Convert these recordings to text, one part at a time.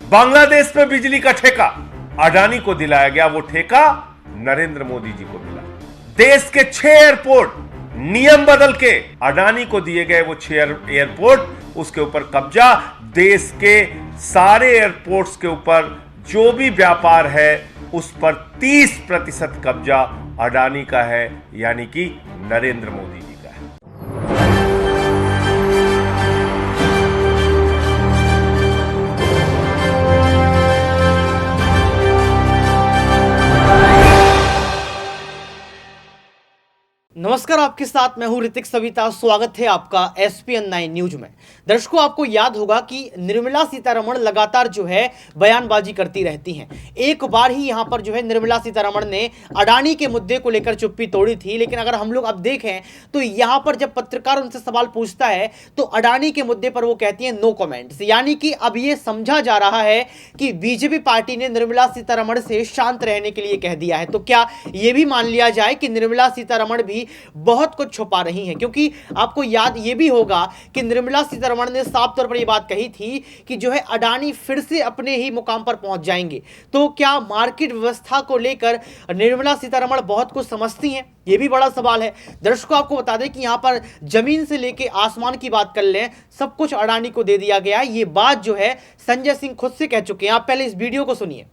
बांग्लादेश में बिजली का ठेका अडानी को दिलाया गया, वो ठेका नरेंद्र मोदी जी को मिला। देश के 6 एयरपोर्ट नियम बदल के अडानी को दिए गए, वो 6 एयरपोर्ट, उसके ऊपर कब्जा। देश के सारे एयरपोर्ट्स के ऊपर जो भी व्यापार है उस पर 30% कब्जा अडानी का है, यानी कि नरेंद्र मोदी जी का है। नमस्कार, आपके साथ मैं हूं ऋतिक सविता। स्वागत है आपका SPN 9 न्यूज में। दर्शकों, आपको याद होगा कि निर्मला सीतारमण लगातार जो है बयानबाजी करती रहती हैं। एक बार ही यहां पर जो है निर्मला सीतारमण ने अडानी के मुद्दे को लेकर चुप्पी तोड़ी थी, लेकिन अगर हम लोग अब देखें तो यहां पर जब पत्रकार उनसे सवाल पूछता है तो अडानी के मुद्दे पर वो कहती हैं नो कमेंट्स। यानी कि अब ये समझा जा रहा है कि बीजेपी पार्टी ने निर्मला सीतारमण से शांत रहने के लिए कह दिया है। तो क्या यह भी मान लिया जाए कि निर्मला सीतारमण भी बहुत कुछ छुपा रही हैं? क्योंकि आपको याद यह भी होगा कि निर्मला सीतारमण ने साफ तौर पर यह बात कही थी कि जो है अडानी फिर से अपने ही मुकाम पर पहुंच जाएंगे। तो क्या मार्केट व्यवस्था को लेकर निर्मला सीतारमण बहुत कुछ समझती हैं? यह भी बड़ा सवाल है। दर्शकों, आपको बता दें कि यहां पर जमीन से लेकर आसमान की बात कर लें, सब कुछ अडानी को दे दिया गया है। यह बात जो है संजय सिंह खुद से कह चुके हैं। आप पहले इस वीडियो को सुनिए।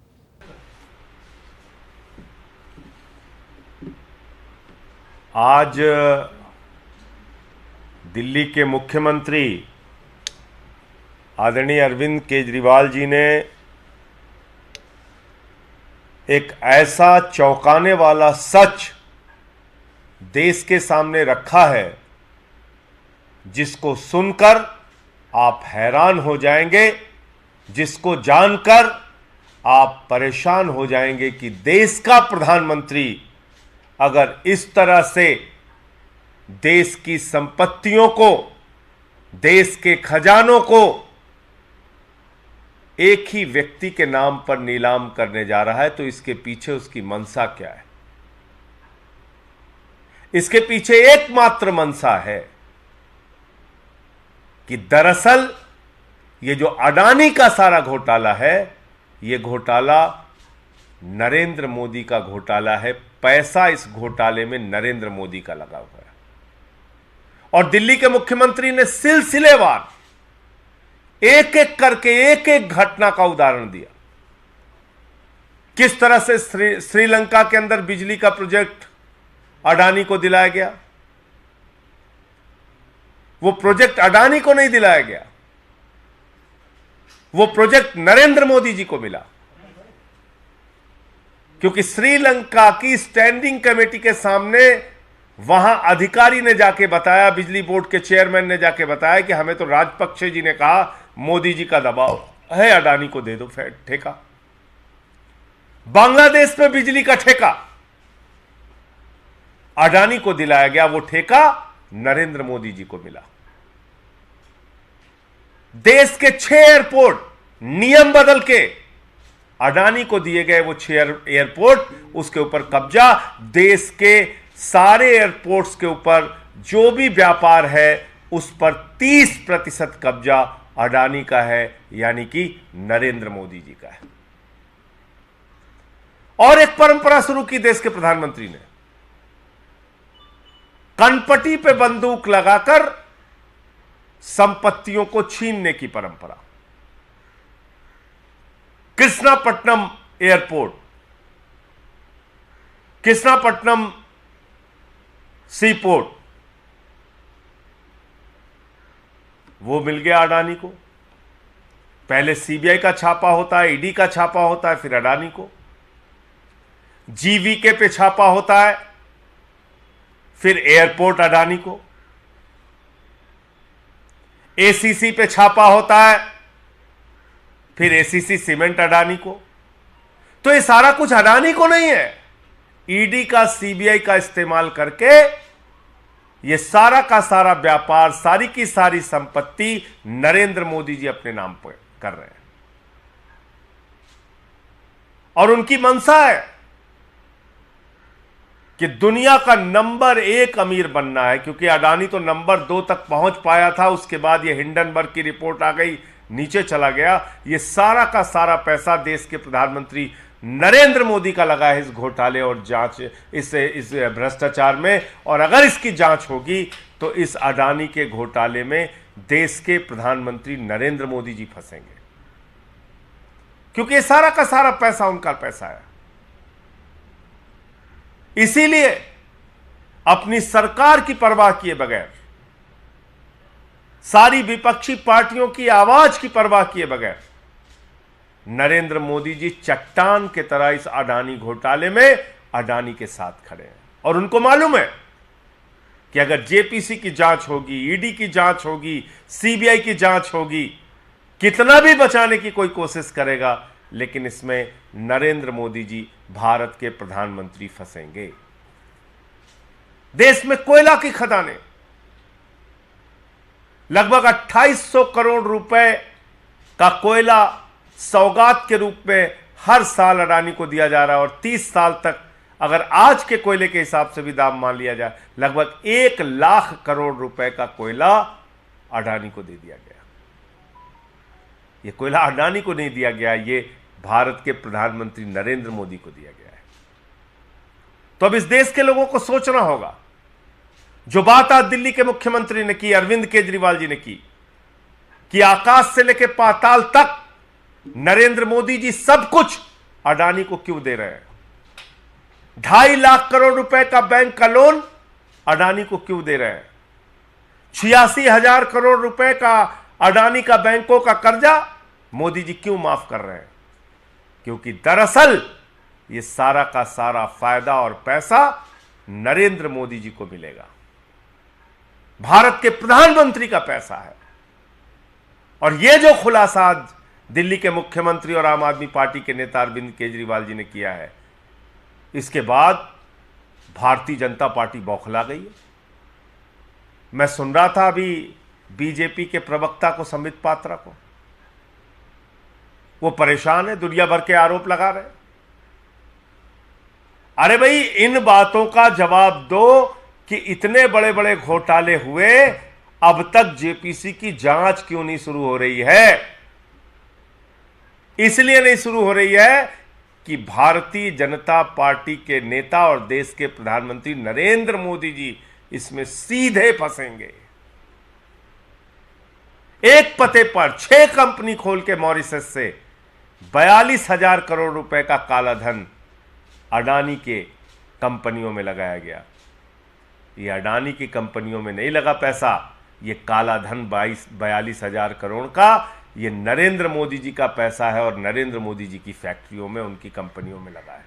आज दिल्ली के मुख्यमंत्री आदरणीय अरविंद केजरीवाल जी ने एक ऐसा चौंकाने वाला सच देश के सामने रखा है जिसको सुनकर आप हैरान हो जाएंगे, जिसको जानकर आप परेशान हो जाएंगे कि देश का प्रधानमंत्री अगर इस तरह से देश की संपत्तियों को, देश के खजानों को एक ही व्यक्ति के नाम पर नीलाम करने जा रहा है, तो इसके पीछे उसकी मंशा क्या है? इसके पीछे एकमात्र मंशा है कि दरअसल ये जो अडानी का सारा घोटाला है, ये घोटाला नरेंद्र मोदी का घोटाला है। पैसा इस घोटाले में नरेंद्र मोदी का लगा हुआ है। और दिल्ली के मुख्यमंत्री ने सिलसिलेवार एक एक करके एक एक घटना का उदाहरण दिया। किस तरह से श्रीलंका के अंदर बिजली का प्रोजेक्ट अडानी को दिलाया गया। वो प्रोजेक्ट अडानी को नहीं दिलाया गया, वो प्रोजेक्ट नरेंद्र मोदी जी को मिला, क्योंकि श्रीलंका की स्टैंडिंग कमेटी के सामने वहां अधिकारी ने जाके बताया, बिजली बोर्ड के चेयरमैन ने जाके बताया कि हमें तो राजपक्षे जी ने कहा मोदी जी का दबाव है, अडानी को दे दो ठेका। बांग्लादेश में बिजली का ठेका अडानी को दिलाया गया, वो ठेका नरेंद्र मोदी जी को मिला। देश के 6 एयरपोर्ट नियम बदल के अडानी को दिए गए, वो 6 एयरपोर्ट, उसके ऊपर कब्जा। देश के सारे एयरपोर्ट्स के ऊपर जो भी व्यापार है उस पर 30% कब्जा अडानी का है, यानी कि नरेंद्र मोदी जी का है। और एक परंपरा शुरू की देश के प्रधानमंत्री ने, कनपटी पे बंदूक लगाकर संपत्तियों को छीनने की परंपरा। कृष्णापट्टनम एयरपोर्ट, कृष्णापट्टनम सीपोर्ट, वो मिल गया अडानी को। पहले सीबीआई का छापा होता है, ईडी का छापा होता है, फिर अडानी को। जीवीके पे छापा होता है, फिर एयरपोर्ट अडानी को। एसीसी पे छापा होता है, फिर एसीसी सीमेंट अडानी को। तो ये सारा कुछ अडानी को नहीं है, ईडी का, सीबीआई का इस्तेमाल करके ये सारा का सारा व्यापार, सारी की सारी संपत्ति नरेंद्र मोदी जी अपने नाम पर कर रहे हैं। और उनकी मंशा है कि दुनिया का नंबर 1 अमीर बनना है, क्योंकि अडानी तो नंबर 2 तक पहुंच पाया था। उसके बाद ये हिंडनबर्ग की रिपोर्ट आ गई, नीचे चला गया। ये सारा का सारा पैसा देश के प्रधानमंत्री नरेंद्र मोदी का लगा है इस घोटाले और जांच, इस भ्रष्टाचार में। और अगर इसकी जांच होगी तो इस अडानी के घोटाले में देश के प्रधानमंत्री नरेंद्र मोदी जी फंसेंगे, क्योंकि ये सारा का सारा पैसा उनका पैसा है। इसीलिए अपनी सरकार की परवाह किए बगैर, सारी विपक्षी पार्टियों की आवाज की परवाह किए बगैर नरेंद्र मोदी जी चट्टान के तरह इस अडानी घोटाले में अडानी के साथ खड़े हैं। और उनको मालूम है कि अगर जेपीसी की जांच होगी, ईडी की जांच होगी, सीबीआई की जांच होगी, कितना भी बचाने की कोई कोशिश करेगा, लेकिन इसमें नरेंद्र मोदी जी भारत के प्रधानमंत्री फंसेंगे। देश में कोयला की खदानें, लगभग 2800 करोड़ रुपए का कोयला सौगात के रूप में हर साल अडानी को दिया जा रहा है। और 30 साल तक अगर आज के कोयले के हिसाब से भी दाम मान लिया जाए, लगभग 1 लाख करोड़ रुपए का कोयला अडानी को दे दिया गया। यह कोयला अडानी को नहीं दिया गया, यह भारत के प्रधानमंत्री नरेंद्र मोदी को दिया गया है। तो अब इस देश के लोगों को सोचना होगा, जो बात आज दिल्ली के मुख्यमंत्री ने की, अरविंद केजरीवाल जी ने की, कि आकाश से लेकर पाताल तक नरेंद्र मोदी जी सब कुछ अडानी को क्यों दे रहे हैं। 2.5 लाख करोड़ रुपए का बैंक का लोन अडानी को क्यों दे रहे हैं। 86,000 करोड़ रुपए का अडानी का बैंकों का कर्जा मोदी जी क्यों माफ कर रहे हैं। क्योंकि दरअसल ये सारा का सारा फायदा और पैसा नरेंद्र मोदी जी को मिलेगा, भारत के प्रधानमंत्री का पैसा है। और यह जो खुलासा आज दिल्ली के मुख्यमंत्री और आम आदमी पार्टी के नेता अरविंद केजरीवाल जी ने किया है, इसके बाद भारतीय जनता पार्टी बौखला गई है। मैं सुन रहा था अभी बीजेपी के प्रवक्ता को, संबित पात्रा को, वो परेशान है, दुनिया भर के आरोप लगा रहे हैं। अरे भाई, इन बातों का जवाब दो कि इतने बड़े बड़े घोटाले हुए, अब तक जेपीसी की जांच क्यों नहीं शुरू हो रही है। इसलिए नहीं शुरू हो रही है कि भारतीय जनता पार्टी के नेता और देश के प्रधानमंत्री नरेंद्र मोदी जी इसमें सीधे फंसेंगे। एक पते पर 6 कंपनी खोल के मॉरिशस से 42,000 करोड़ रुपए का काला धन अडानी के कंपनियों में लगाया गया। ये अडानी की कंपनियों में नहीं लगा पैसा, ये काला धन 42,000 करोड़ का ये नरेंद्र मोदी जी का पैसा है और नरेंद्र मोदी जी की फैक्ट्रियों में, उनकी कंपनियों में लगा है।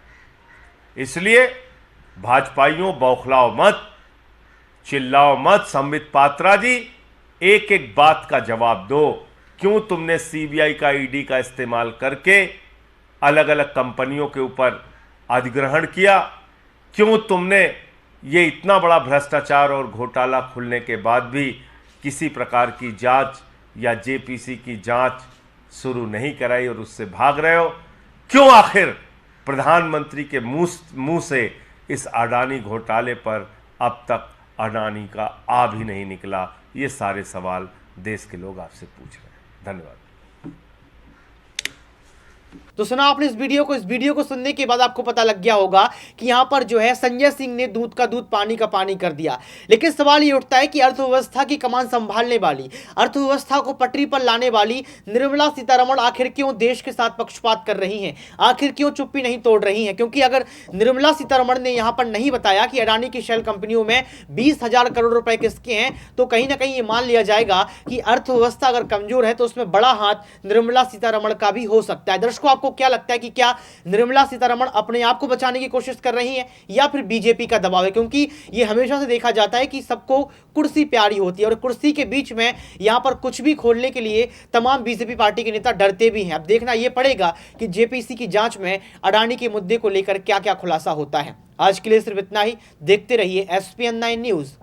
इसलिए भाजपाइयों, बौखलाओ मत, चिल्लाओ मत। संबित पात्रा जी, एक एक बात का जवाब दो। क्यों तुमने सीबीआई का, ईडी का इस्तेमाल करके अलग अलग कंपनियों के ऊपर अधिग्रहण किया? क्यों तुमने ये इतना बड़ा भ्रष्टाचार और घोटाला खुलने के बाद भी किसी प्रकार की जांच या जेपीसी की जांच शुरू नहीं कराई और उससे भाग रहे हो? क्यों आखिर प्रधानमंत्री के मुंह से इस अडानी घोटाले पर अब तक अडानी का आ भी नहीं निकला? ये सारे सवाल देश के लोग आपसे पूछ रहे हैं। धन्यवाद। तो सुना आपने इस वीडियो को सुनने के बाद आपको पता लग गया होगा कि यहां पर जो है संजय सिंह ने दूध का दूध, पानी का पानी कर दिया। लेकिन सवाल ये उठता है कि अर्थव्यवस्था की कमान संभालने वाली, अर्थव्यवस्था को पटरी पर लाने वाली निर्मला सीतारमण आखिर क्यों देश के साथ पक्षपात कर रही हैं, आखिर क्यों चुप्पी नहीं तोड़ रही हैं? क्योंकि अगर निर्मला सीतारमण ने यहां पर नहीं बताया कि अडानी की शेल कंपनियों में 20,000 करोड़ रुपए किसके हैं, तो कहीं ना कहीं ये मान लिया जाएगा कि अर्थव्यवस्था अगर कमजोर है तो उसमें बड़ा हाथ निर्मला सीतारमण का भी हो सकता है। दर्शकों, आपको क्या लगता है कि क्या निर्मला सीतारमण अपने आप को बचाने की कोशिश कर रही हैं या फिर बीजेपी का दबाव है? क्योंकि यह हमेशा से देखा जाता है कि सबको कुर्सी प्यारी होती है और कुर्सी के बीच में यहां पर कुछ भी खोलने के लिए तमाम बीजेपी पार्टी के नेता डरते भी हैं। अब देखना यह पड़ेगा कि जेपीसी की जांच में अडानी के मुद्दे को लेकर क्या क्या खुलासा होता है। आज के लिए सिर्फ इतना ही। देखते रहिए SPN9 न्यूज।